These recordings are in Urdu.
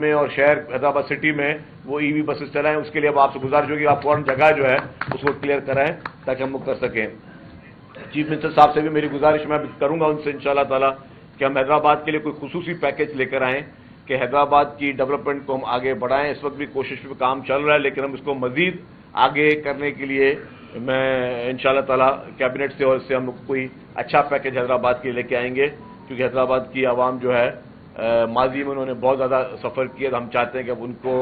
میں اور شہر حیدرآباد سٹی میں وہ ای وی بسز چلائیں. اس کے لیے اب آپ سے گزارش ہوگی آپ فوراً جگہ جو ہے اس کو کلیئر کرائیں تاکہ ہم کر سکیں. چیف منسٹر صاحب سے بھی میری گزارش میں کروں گا ان سے انشاءاللہ تعالیٰ کہ ہم حیدرآباد کے لیے کوئی خصوصی پیکیج لے کر آئیں کہ حیدرآباد کی ڈیولپمنٹ کو ہم آگے بڑھائیں. اس وقت بھی کوشش پہ کام چل رہا ہے لیکن ہم اس کو مزید آگے کرنے کے لیے میں انشاءاللہ تعالیٰ کیبنٹ سے اور اس سے ہم کوئی اچھا پیکیج حیدرآباد کے لے کے آئیں گے کیونکہ حیدرآباد کی عوام جو ہے ماضی میں انہوں نے بہت زیادہ سفر کیا. ہم چاہتے ہیں کہ اب ان کو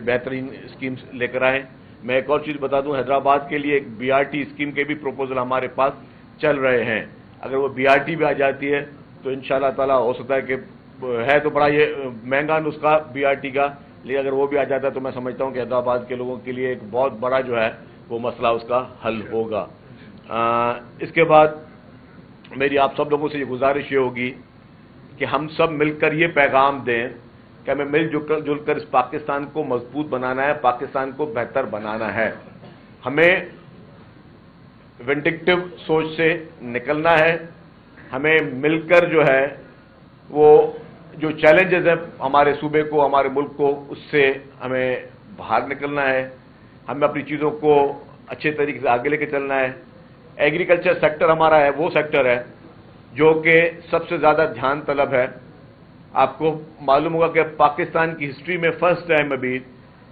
بہترین اسکیمز لے کر آئیں. میں ایک اور چیز بتا دوں, حیدرآباد کے لیے ایک بی آر ٹی اسکیم کے بھی پروپوزل ہمارے پاس چل رہے ہیں. اگر وہ بی آر ٹی بھی آ جاتی ہے تو انشاءاللہ تعالیٰ ہو سکتا ہے کہ ہے تو بڑا یہ مہنگا نسخہ بی آر ٹی کا, لیکن اگر وہ بھی آ جاتا ہے تو میں سمجھتا ہوں کہ حیدرآباد کے لوگوں کے لیے ایک بہت بڑا جو ہے وہ مسئلہ اس کا حل ہوگا. اس کے بعد میری آپ سب لوگوں سے یہ گزارش یہ ہوگی کہ ہم سب مل کر یہ پیغام دیں کہ ہمیں مل جل کر اس پاکستان کو مضبوط بنانا ہے, پاکستان کو بہتر بنانا ہے. ہمیں ونڈکٹو سوچ سے نکلنا ہے. ہمیں مل کر جو ہے وہ جو چیلنجز ہیں ہمارے صوبے کو, ہمارے ملک کو, اس سے ہمیں باہر نکلنا ہے. ہمیں اپنی چیزوں کو اچھے طریقے سے آگے لے کے چلنا ہے. ایگریکلچر سیکٹر ہمارا ہے وہ سیکٹر ہے جو کہ سب سے زیادہ دھیان طلب ہے. آپ کو معلوم ہوگا کہ پاکستان کی ہسٹری میں فرسٹ ٹائم ابھی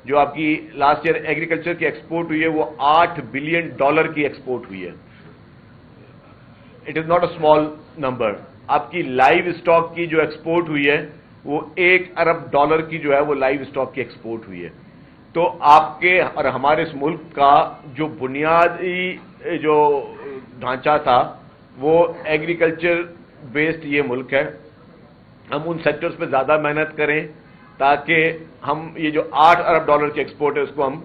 جو آپ کی لاسٹ ایئر ایگریکلچر کی ایکسپورٹ ہوئی ہے وہ $8 بلین کی ایکسپورٹ ہوئی ہے. It is not a small number. آپ کی لائیو اسٹاک کی جو ایکسپورٹ ہوئی ہے وہ $1 ارب کی جو ہے وہ لائیو اسٹاک کی ایکسپورٹ ہوئی ہے. تو آپ کے اور ہمارے اس ملک کا جو بنیادی جو ڈھانچہ تھا وہ ایگریکلچر بیسڈ یہ ملک ہے. ہم ان سیکٹرز پہ زیادہ محنت کریں تاکہ ہم یہ جو $8 ارب کی ایکسپورٹ ہے اس کو ہم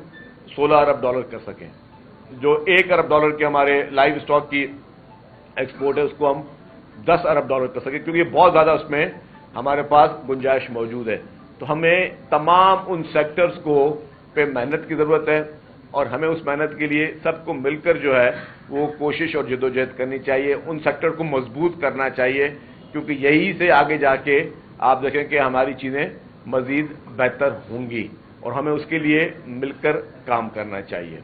$16 ارب کر سکیں. جو $1 ارب کے ہمارے لائیو اسٹاک کی ایکسپورٹ ہے اس کو ہم $10 ارب کر سکیں کیونکہ بہت زیادہ اس میں ہمارے پاس گنجائش موجود ہے. تو ہمیں تمام ان سیکٹرز کو پہ محنت کی ضرورت ہے اور ہمیں اس محنت کے لیے سب کو مل کر جو ہے وہ کوشش اور جدوجہد کرنی چاہیے. ان سیکٹر کو مضبوط کرنا چاہیے کیونکہ یہی سے آگے جا کے آپ دیکھیں کہ ہماری چیزیں مزید بہتر ہوں گی اور ہمیں اس کے لیے مل کر کام کرنا چاہیے.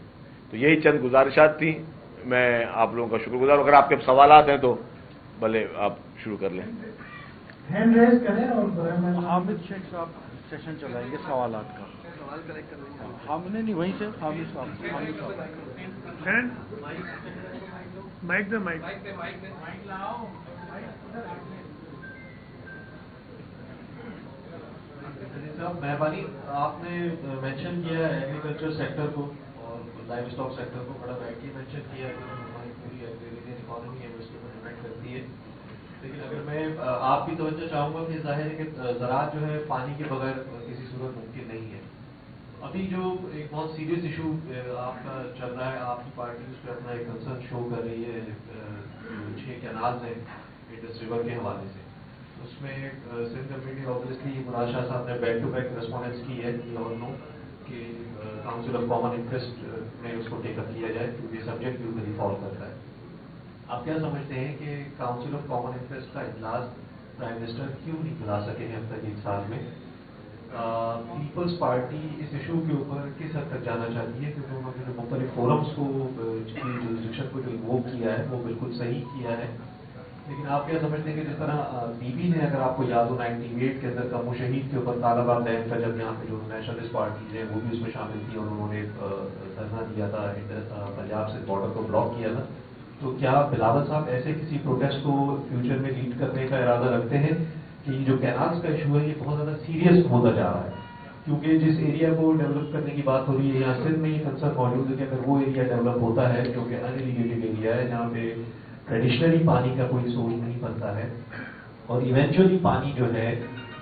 تو یہی چند گزارشات تھیں. میں آپ لوگوں کا شکر گزار. اگر آپ کے سوالات ہیں تو بھلے آپ شروع کر لیں. ہینڈ ریز کریں اور حامد شیخ صاحب سیشن چلائیں گے سوالات کا. سوال کلیکٹ کر لیں گے. ہم نے نہیں وہیں سے حامد صاحب مائک دے مائک صاحب مہربانی. آپ نے مینشن کیا ہے ایگریکلچر سیکٹر کو اور لائیو اسٹاک سیکٹر کو بڑا رائٹلی مینشن کیا ہے کہ ہماری پوری ایگریکلچر اکانومی ہے اس کے اوپر ڈپینڈ کرتی ہے. لیکن اگر میں آپ کی توجہ چاہوں گا کہ ظاہر ہے کہ زراعت جو ہے پانی کے بغیر کسی صورت ممکن نہیں ہے. ابھی جو ایک بہت سیریس ایشو آپ کا چل رہا ہے, آپ کی پارٹی اس پہ اپنا ایک کنسرن شو کر رہی ہے, 6 کینالز ہیں انڈس ریور کے حوالے سے. اس میں سندھ کمیٹی آبویسلی مراد شاہ صاحب نے بیک ٹو بیک ریسپانس کی ہے کہ کاؤنسل آف کامن انٹرسٹ میں اس کو ٹیک اپ کیا جائے کیونکہ سبجیکٹ بھی ادھر ہی فال کرتا ہے. آپ کیا سمجھتے ہیں کہ کاؤنسل آف کامن انٹرسٹ کا اجلاس پرائم منسٹر کیوں نہیں بلا سکے ہیں اب تک 1 سال میں؟ پیپلز پارٹی اس ایشو کے اوپر کس حد تک جانا چاہتی ہے کیونکہ انہوں نے جو مختلف فورمس کو جورسڈکشن کو جو انووو کیا ہے وہ بالکل صحیح کیا ہے. لیکن آپ کیا سمجھتے ہیں کہ جس طرح بی بی نے, اگر آپ کو یاد ہو 98 کے اندر کا مشہید کے اوپر طالبان ڈیم کا, جب یہاں پہ جو نیشنلسٹ پارٹیز ہیں وہ بھی اس میں شامل تھی اور انہوں نے دھرنا دیا تھا, پنجاب سے بارڈر کو بلاک کیا تھا, تو کیا بلاول صاحب ایسے کسی پروٹیسٹ کو فیوچر میں لیڈ کرنے کا ارادہ رکھتے ہیں کہ جو کینالز کا ایشو ہے یہ بہت زیادہ سیریس ہوتا جا رہا ہے کیونکہ جس ایریا کو ڈیولپ کرنے کی بات ہو رہی ہے یہاں سندھ میں یہ کنسرن موجود ہے کہ اگر وہ ایریا ڈیولپ ہوتا ہے جو کہ ان ایریگیٹڈ ایریا ہے جہاں پہ ٹریڈیشنلی پانی کا کوئی سورس نہیں بنتا ہے اور ایونچولی پانی جو ہے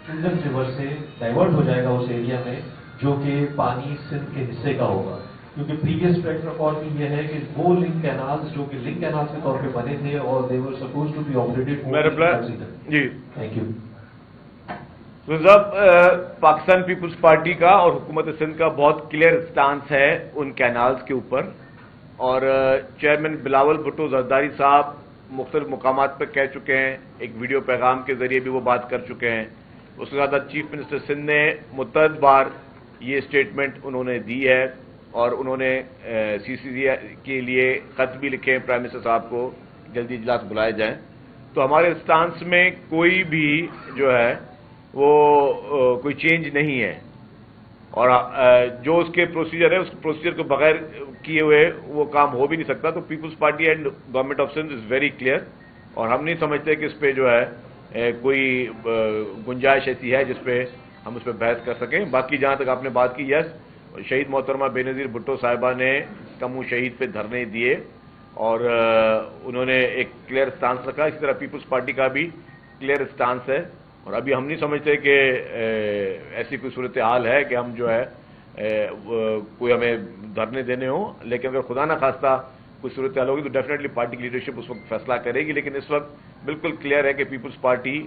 انڈس ریور سے ڈائیورٹ ہو جائے گا اس ایریا میں جو کہ پانی سندھ کے حصے کا ہوگا, کیونکہ پریویس ٹریک ریکارڈ بھی یہ ہے کہ وہ لنک کینالز جو کہ لنک کینالز کے طور پہ بنے تھے اور they were supposed to be operated. جی تھینک یو. پاکستان پیپلز پارٹی کا اور حکومت سندھ کا بہت کلیئر سٹانس ہے ان کینالز کے اوپر, اور چیئرمین بلاول بھٹو زرداری صاحب مختلف مقامات پر کہہ چکے ہیں, ایک ویڈیو پیغام کے ذریعے بھی وہ بات کر چکے ہیں اس کے ساتھ چیف منسٹر سندھ نے متعدد بار یہ اسٹیٹمنٹ انہوں نے دی ہے اور انہوں نے سی سی کے لیے خط بھی لکھے ہیں پرائم منسٹر صاحب کو جلدی اجلاس بلائے جائیں. تو ہمارے اسٹانس میں کوئی بھی جو ہے وہ کوئی چینج نہیں ہے اور جو اس کے پروسیجر ہے اس پروسیجر کو بغیر کیے ہوئے وہ کام ہو بھی نہیں سکتا. تو Peoples Party and government of Sindh is very clear اور ہم نہیں سمجھتے کہ اس پہ جو ہے کوئی گنجائش ایسی ہے جس پہ ہم اس پہ بحث کر سکیں. باقی جہاں تک آپ نے بات کی، یس شہید محترمہ بے نظیر بھٹو صاحبہ نے کمو شہید پہ دھرنے دیے اور انہوں نے ایک کلیئر اسٹانس رکھا. اسی طرح پیپلز پارٹی کا بھی کلیئر اسٹانس ہے اور ابھی ہم نہیں سمجھتے کہ ایسی کوئی صورتحال ہے کہ ہم جو ہے کوئی ہمیں دھرنے دینے ہوں. لیکن اگر خدا نہ خواستہ کوئی صورتحال ہوگی تو ڈیفینیٹلی پارٹی کی لیڈرشپ اس وقت فیصلہ کرے گی. لیکن اس وقت بالکل کلیئر ہے کہ پیپلز پارٹی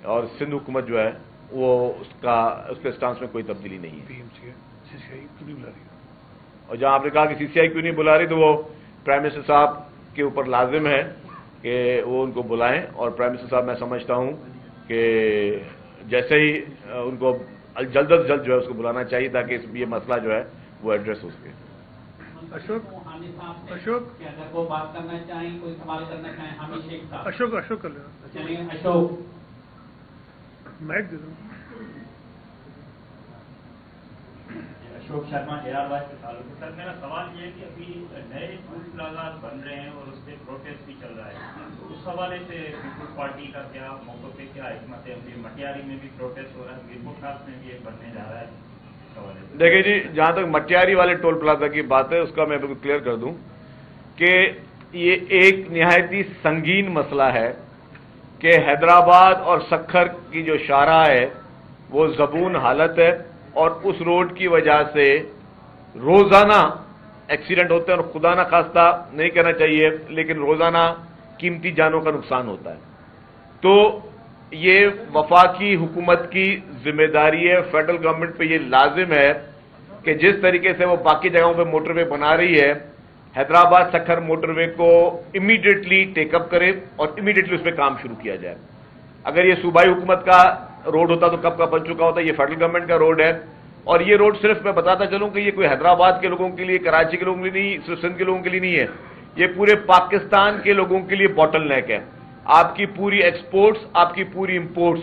اور سندھ حکومت جو ہے وہ اس کے اسٹانس میں کوئی تبدیلی نہیں ہے. اور جہاں آپ نے کہا کہ سی سی آئی کیوں نہیں بلا رہی، تو وہ پرائم منسٹر صاحب کے اوپر لازم ہے کہ وہ ان کو بلائیں اور پرائم منسٹر صاحب میں سمجھتا ہوں کہ جیسے ہی ان کو جلد از جلد جو ہے اس کو بلانا چاہیے تاکہ یہ مسئلہ جو ہے وہ ایڈریس ہو سکے. اشوک اگر وہ بات کرنا چاہیں، کوئی سوال کرنا چاہیں، حامد شیخ صاحب. اشوک کر لینا. چلیے اشوک. مائک دے دوں. اشوک شرما JR وائی سے تعلق ہے. سر میرا سوال یہ ہے کہ ابھی نئے ٹول پلازاز بن رہے ہیں اور اس پہ پروٹیسٹ بھی چل رہا ہے، تو اس حوالے سے پیپلز پارٹی کا کیا موقع پہ کیا حکمت ہے؟ ابھی مٹیاری میں بھی پروٹیسٹ ہو رہا ہے، میرپور خاص میں بھی ایک بننے جا رہا ہے. دیکھیں جی، جہاں تک مٹیاری والے ٹول پلازا کی بات ہے اس کا میں بالکل کلیئر کر دوں کہ یہ ایک نہایتی سنگین مسئلہ ہے کہ حیدرآباد اور سکھر کی جو شاہراہ ہے وہ زبون حالت ہے اور اس روڈ کی وجہ سے روزانہ ایکسیڈنٹ ہوتے ہیں اور خدا نہ خواستہ نہیں کہنا چاہیے لیکن روزانہ قیمتی جانوں کا نقصان ہوتا ہے. تو یہ وفاقی حکومت کی ذمہ داری ہے، فیڈرل گورنمنٹ پہ یہ لازم ہے کہ جس طریقے سے وہ باقی جگہوں پہ موٹر وے بنا رہی ہے، حیدرآباد سکھر موٹر وے کو امیڈیٹلی ٹیک اپ کرے اور امیڈیٹلی اس پہ کام شروع کیا جائے. اگر یہ صوبائی حکومت کا روڈ ہوتا تو کب کا بن چکا ہوتا. یہ فیڈرل گورنمنٹ کا روڈ ہے اور یہ روڈ صرف میں بتاتا چلوں کہ یہ کوئی حیدرآباد کے لوگوں کے لیے، کراچی کے لوگوں کے لیے نہیں، صرف سندھ کے لوگوں کے لیے نہیں ہے، یہ پورے پاکستان کے لوگوں کے لیے باٹل نیک ہے. آپ کی پوری ایکسپورٹس، آپ کی پوری امپورٹس،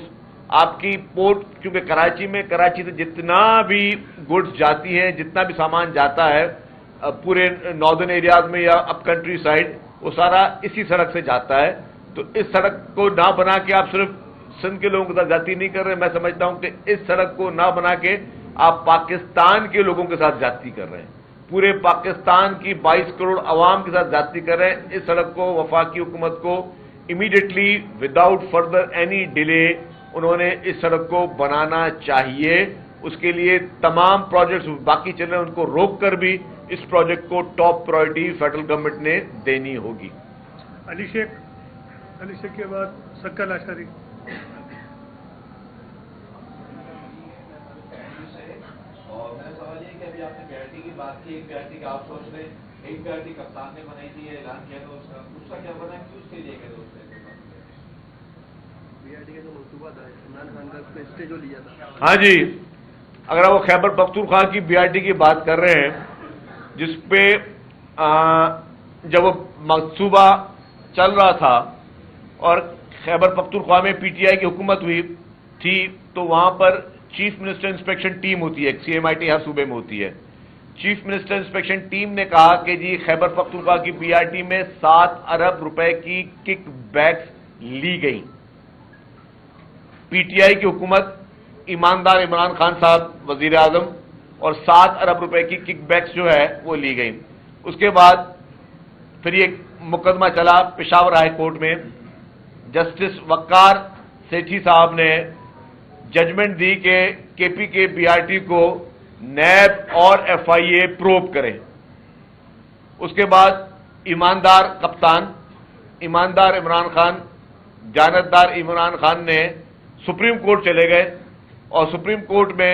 آپ کی پورٹ، کیونکہ کراچی سے جتنا بھی گڈز جاتی ہیں، جتنا بھی سامان جاتا ہے پورے ناردرن ایریاز میں یا اپ کنٹری سائڈ، وہ سارا اسی سڑک سے جاتا ہے. تو اس سڑک کو نہ بنا کے آپ صرف سندھ کے لوگوں کے ساتھ زیادتی نہیں کر رہے. میں سمجھتا ہوں کہ اس سڑک کو نہ بنا کے آپ پاکستان کے لوگوں کے ساتھ زیادتی کر رہے ہیں، پورے پاکستان کی 22 کروڑ عوام کے ساتھ زیادتی کر رہے ہیں. اس سڑک کو وفاقی حکومت کو immediately without further any delay انہوں نے اس سڑک کو بنانا چاہیے. اس کے لیے تمام پروجیکٹس باقی چل رہے ہیں ان کو روک کر بھی اس پروجیکٹ کو ٹاپ پرائرٹی فیڈرل گورنمنٹ نے دینی ہوگی. علی شیخ کے بعد سکل آشاری. اور میرا سوال یہ ہے کہ ابھی آپ نے پیارٹی کی بات کی، ایک پیارٹی کا آپ سوچ رہے ہیں، ایک پیارٹی کپتان نے بنائی تھی، اعلان کیا تھا اس کا کیا بنا ہے، کیوں اس کے لیے گئے تھے؟ BRT کا جو منصوبہ تھا عمران خان کا، اس پہ اسٹے جو لیا تھا. ہاں جی، اگر وہ خیبر پختونخوا کی BRT کی بات کر رہے ہیں جس پہ جب وہ منصوبہ چل رہا تھا اور خیبر پختونخوا میں PTI کی حکومت ہوئی تھی تو وہاں پر چیف منسٹر انسپیکشن ٹیم ہوتی ہے، CMIT ہر صوبے میں ہوتی ہے. چیف منسٹر انسپیکشن ٹیم نے کہا کہ جی خیبر پختونخوا کی BRT میں 7 ارب روپے کی کک بیکس لی گئی. PTI کی حکومت، ایماندار عمران خان صاحب وزیر اعظم، اور 7 ارب روپے کی کک بیکس جو ہے وہ لی گئی. اس کے بعد پھر یہ مقدمہ چلا پشاور ہائی کورٹ میں. جسٹس وقار سیٹھی صاحب نے ججمنٹ دی کہ KP کے BRT کو نیب اور FIA پروب کریں. اس کے بعد ایماندار کپتان، ایماندار عمران خان، جانتدار عمران خان نے سپریم کورٹ چلے گئے اور سپریم کورٹ میں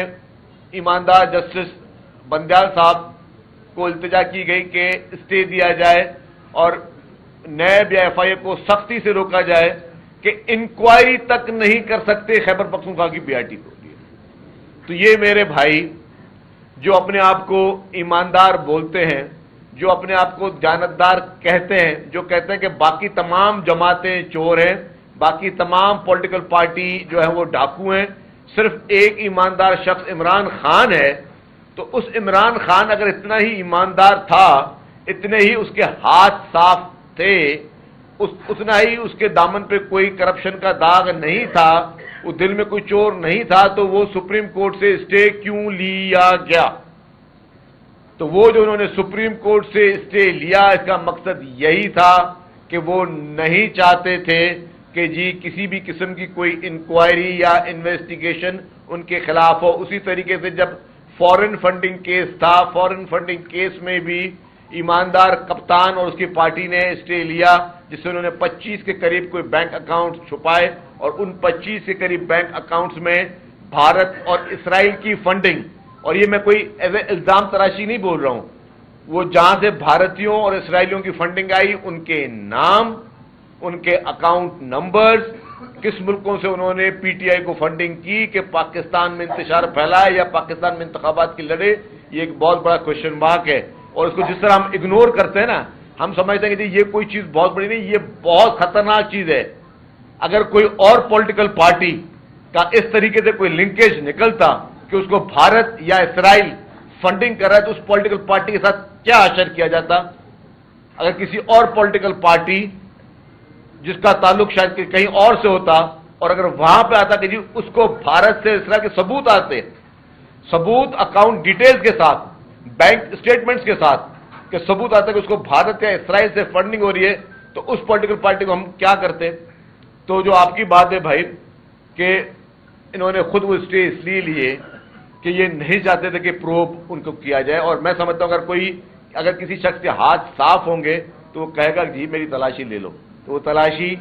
ایماندار جسٹس بندیال صاحب کو التجا کی گئی کہ اسٹے دیا جائے اور نیب یا FIA کو سختی سے روکا جائے کہ انکوائری تک نہیں کر سکتے خیبر پختونخوا کی BRT کو لیے. تو یہ میرے بھائی جو اپنے آپ کو ایماندار بولتے ہیں, جو اپنے آپ کو جانتدار کہتے ہیں, جو کہتے ہیں کہ باقی تمام جماعتیں چور ہیں, باقی تمام پولیٹیکل پارٹی جو ہے وہ ڈاکو ہیں, صرف ایک ایماندار شخص عمران خان ہے, تو اس عمران خان اگر اتنا ہی ایماندار تھا, اتنے ہی اس کے ہاتھ صاف تھے, اتنا ہی اس کے دامن پہ کوئی کرپشن کا داغ نہیں تھا, وہ دل میں کوئی چور نہیں تھا, تو وہ سپریم کورٹ سے اسٹے کیوں لیا گیا؟ تو وہ جو انہوں نے سپریم کورٹ سے اسٹے لیا, اس کا مقصد یہی تھا کہ وہ نہیں چاہتے تھے کہ جی کسی بھی قسم کی کوئی انکوائری یا انویسٹیگیشن ان کے خلاف ہو. اسی طریقے سے جب فورن فنڈنگ کیس تھا, فورن فنڈنگ کیس میں بھی ایماندار کپتان اور اس کی پارٹی نے اسٹے لیا, جس سے انہوں نے 25 کے قریب کوئی بینک اکاؤنٹ چھپائے, اور ان 25 کے قریب بینک اکاؤنٹس میں بھارت اور اسرائیل کی فنڈنگ, اور یہ میں کوئی الزام تراشی نہیں بول رہا ہوں, وہ جہاں سے بھارتیوں اور اسرائیلیوں کی فنڈنگ آئی, ان کے نام, ان کے اکاؤنٹ نمبرز, کس ملکوں سے انہوں نے PTI کو فنڈنگ کی کہ پاکستان میں انتشار پھیلائے یا پاکستان میں انتخابات کی لڑے, یہ ایک بہت بڑا کوشچن مارک ہے. اور اس کو جس طرح ہم اگنور کرتے ہیں نا, ہم سمجھتے ہیں کہ یہ کوئی چیز بہت بڑی نہیں, یہ بہت خطرناک چیز ہے. اگر کوئی اور پولیٹیکل پارٹی کا اس طریقے سے کوئی لنکیج نکلتا کہ اس کو بھارت یا اسرائیل فنڈنگ کر رہا ہے, تو اس پولیٹیکل پارٹی کے ساتھ کیا حشر کیا جاتا؟ اگر کسی اور پولیٹیکل پارٹی جس کا تعلق شاید کہ کہیں اور سے ہوتا, اور اگر وہاں پہ آتا کہ جی اس کو بھارت سے اسرائیل کے ثبوت آتے, ثبوت اکاؤنٹ ڈیٹیلز کے ساتھ, بینک اسٹیٹمنٹس کے ساتھ, کہ ثبوت آتا کہ اس کو بھارت یا اسرائیل سے فنڈنگ ہو رہی ہے, تو اس پولیٹیکل پارٹی کو ہم کیا کرتے؟ تو جو آپ کی بات ہے بھائی کہ انہوں نے خود وہ اسٹے اس لیے لیے کہ یہ نہیں چاہتے تھے کہ پروب ان کو کیا جائے. اور میں سمجھتا ہوں اگر کسی شخص کے ہاتھ صاف ہوں گے تو وہ کہے گا جی میری تلاشی لے لو, تو وہ تلاشی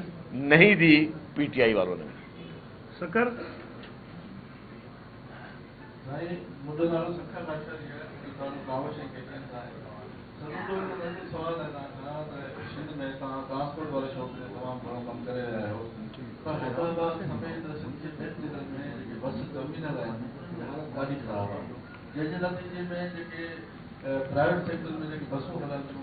نہیں دی PTI والوں نے. سکر ٹرانسپورٹ والے شوق سے تمام کام کرے رہے ہو, حیدرآباد بس ٹرمینل ہے, گاڑی خراب ہے. جیسے نتیجے میں پرائیویٹ سیکٹر میں بسوں